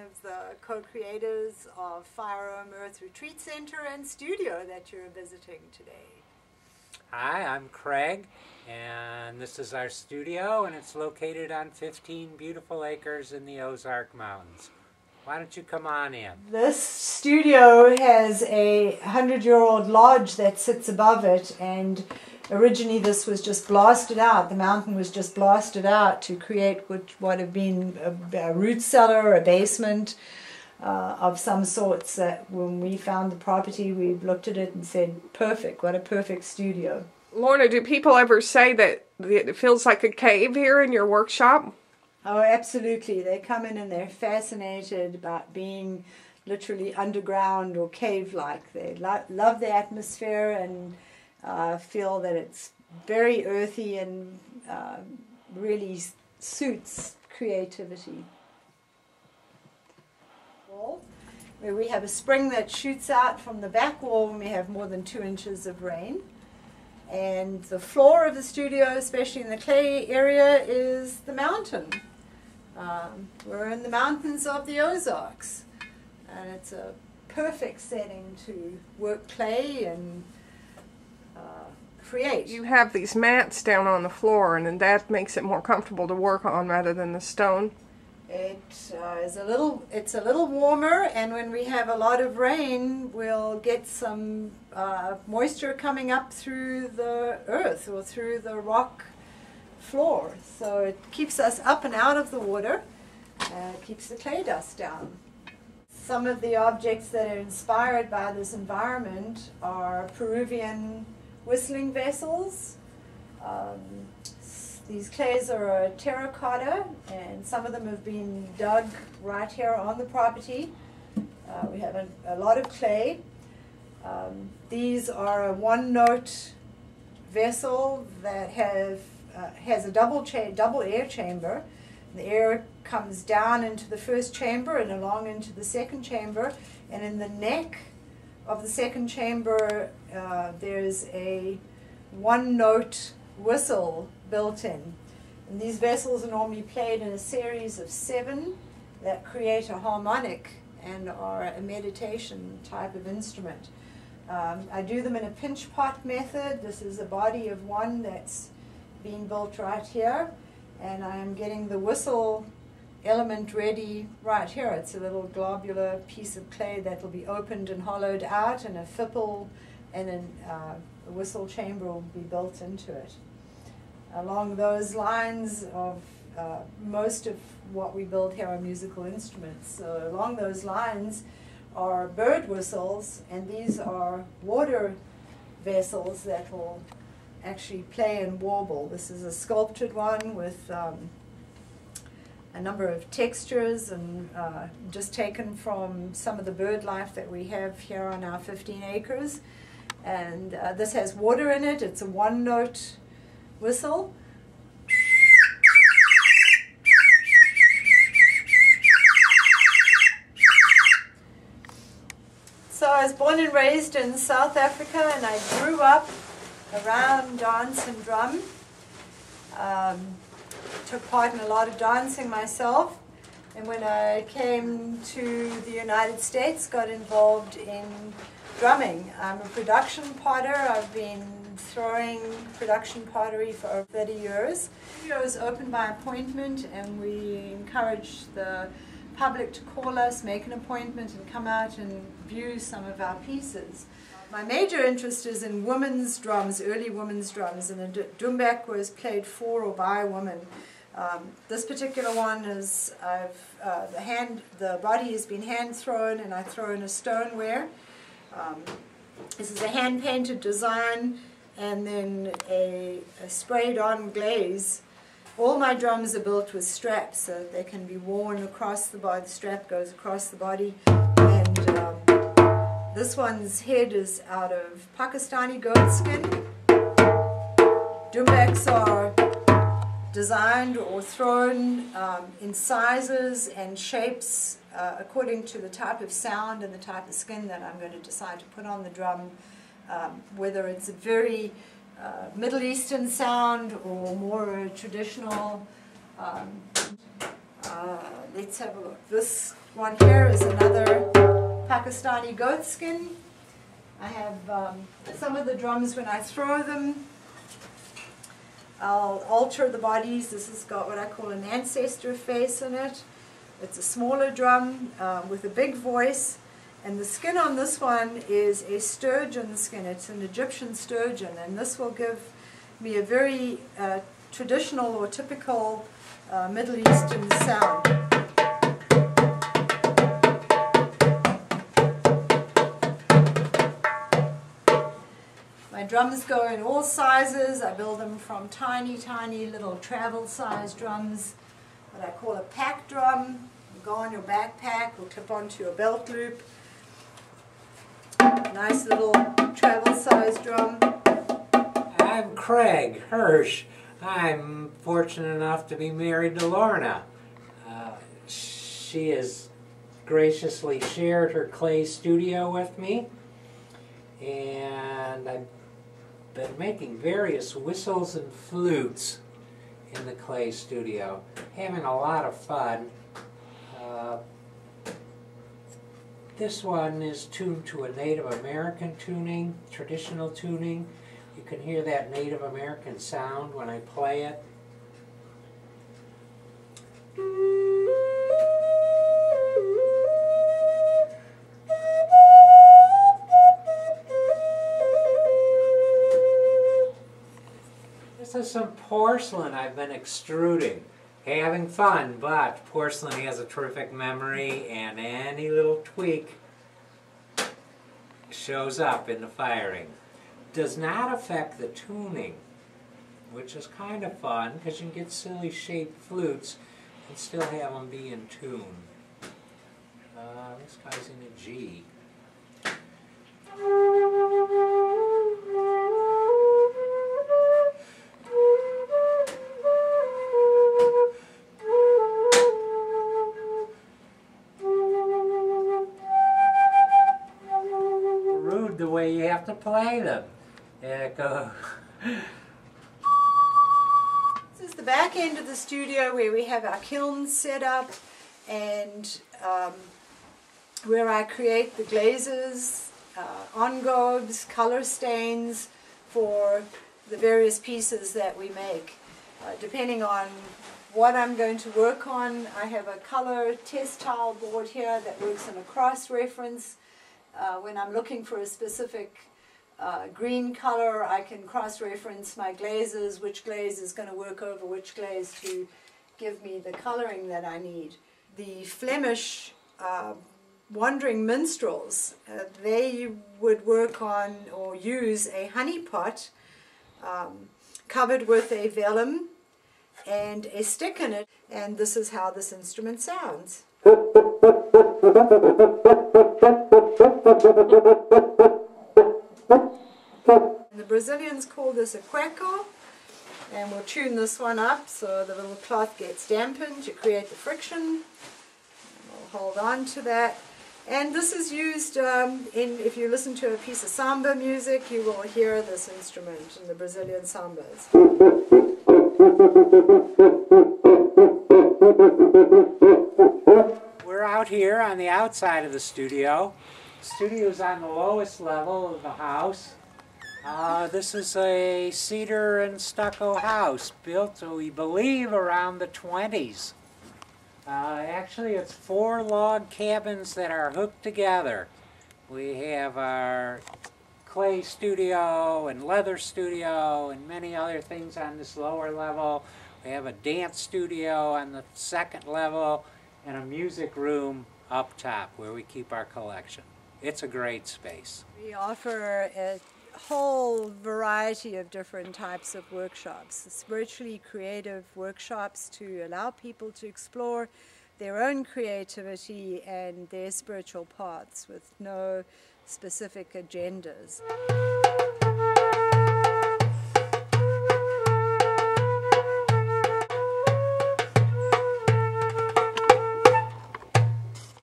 of the co-creators of Fire Home Earth Retreat Center and studio that you're visiting today. Hi, I'm Craig, and this is our studio, and it's located on 15 beautiful acres in the Ozark Mountains. Why don't you come on in? This studio has a 100-year-old lodge that sits above it, and originally this was just blasted out. The mountain was just blasted out to create what would have been a root cellar, a basement of some sorts. That when we found the property, we looked at it and said, perfect, what a perfect studio. Lorna, do people ever say that it feels like a cave here in your workshop? Oh, absolutely. They come in and they're fascinated about being literally underground or cave-like. They love the atmosphere and feel that it's very earthy and really suits creativity. Where we have a spring that shoots out from the back wall when we have more than 2 inches of rain. And the floor of the studio, especially in the clay area, is the mountain. We're in the mountains of the Ozarks, and it's a perfect setting to work clay and create. You have these mats down on the floor, and that makes it more comfortable to work on rather than the stone. It's a little warmer, and when we have a lot of rain, we'll get some moisture coming up through the earth or through the rock floor. So it keeps us up and out of the water, keeps the clay dust down. Some of the objects that are inspired by this environment are Peruvian whistling vessels. These clays are a terracotta, and some of them have been dug right here on the property. We have a lot of clay. These are a one-note vessel that has a double air chamber. The air comes down into the first chamber and along into the second chamber, and in the neck of the second chamber there's a one-note whistle built in. And these vessels are normally played in a series of 7 that create a harmonic and are a meditation type of instrument. I do them in a pinch pot method. This is a body of one that's being built right here, and I'm getting the whistle element ready right here. It's a little globular piece of clay that will be opened and hollowed out, and a fipple and a whistle chamber will be built into it. Along those lines of most of what we build here are musical instruments. So along those lines are bird whistles, and these are water vessels that will actually play and warble. This is a sculptured one with a number of textures and just taken from some of the bird life that we have here on our 15 acres. And this has water in it. It's a one-note whistle. So I was born and raised in South Africa, and I grew up around dance and drum. Took part in a lot of dancing myself, and when I came to the United States, got involved in drumming. I'm a production potter. I've been throwing production pottery for over 30 years. The studio is open by appointment, and we encourage the public to call us, make an appointment, and come out and view some of our pieces. My major interest is in women's drums, early women's drums, and the doumbek was played for or by a woman. This particular one is the body has been hand thrown, and I throw in a stoneware. This is a hand painted design, and then a sprayed on glaze. All my drums are built with straps, so they can be worn across the body. The strap goes across the body, and this one's head is out of Pakistani goat skin. Doumbeks are designed or thrown in sizes and shapes according to the type of sound and the type of skin that I'm going to decide to put on the drum, whether it's a very Middle Eastern sound or more traditional. Let's have a look. This One here is another Pakistani goat skin. I have some of the drums when I throw them. I'll alter the bodies. This has got what I call an ancestor face in it. It's a smaller drum with a big voice. And the skin on this one is a sturgeon skin. It's an Egyptian sturgeon. And this will give me a very traditional or typical Middle Eastern sound. My drums go in all sizes. I build them from tiny, tiny little travel size drums, what I call a pack drum. You go on your backpack or clip onto your belt loop. Nice little travel size drum. I'm Craig Hirsch. I'm fortunate enough to be married to Lorna. She has graciously shared her clay studio with me, and I've been making various whistles and flutes in the clay studio, having a lot of fun. This one is tuned to a Native American tuning, traditional tuning. You can hear that Native American sound when I play it. This is some porcelain I've been extruding. Having fun, but porcelain has a terrific memory, and any little tweak shows up in the firing. Does not affect the tuning, which is kind of fun because you can get silly shaped flutes and still have them be in tune. This guy's in a G. Rude the way you have to play them. There it goes. This is the back end of the studio where we have our kilns set up and where I create the glazes, engobes, color stains for the various pieces that we make. Depending on what I'm going to work on, I have a color test tile board here that works in a cross-reference. When I'm looking for a specific green color, I can cross-reference my glazes, which glaze is going to work over which glaze to give me the coloring that I need. The Flemish wandering minstrels, they would work on or use a honey pot covered with a vellum and a stick in it, and this is how this instrument sounds. The Brazilians call this a cueco, and we'll tune this one up so the little cloth gets dampened to create the friction. We'll hold on to that. And this is used if you listen to a piece of samba music, you will hear this instrument in the Brazilian sambas. We're out here on the outside of the studio. The studio's on the lowest level of the house. This is a cedar and stucco house built, we believe, around the 20s. Actually, it's 4 log cabins that are hooked together. We have our clay studio and leather studio and many other things on this lower level. We have a dance studio on the 2nd level and a music room up top where we keep our collection. It's a great space. We offer a whole variety of different types of workshops, spiritually creative workshops to allow people to explore their own creativity and their spiritual paths with no specific agendas.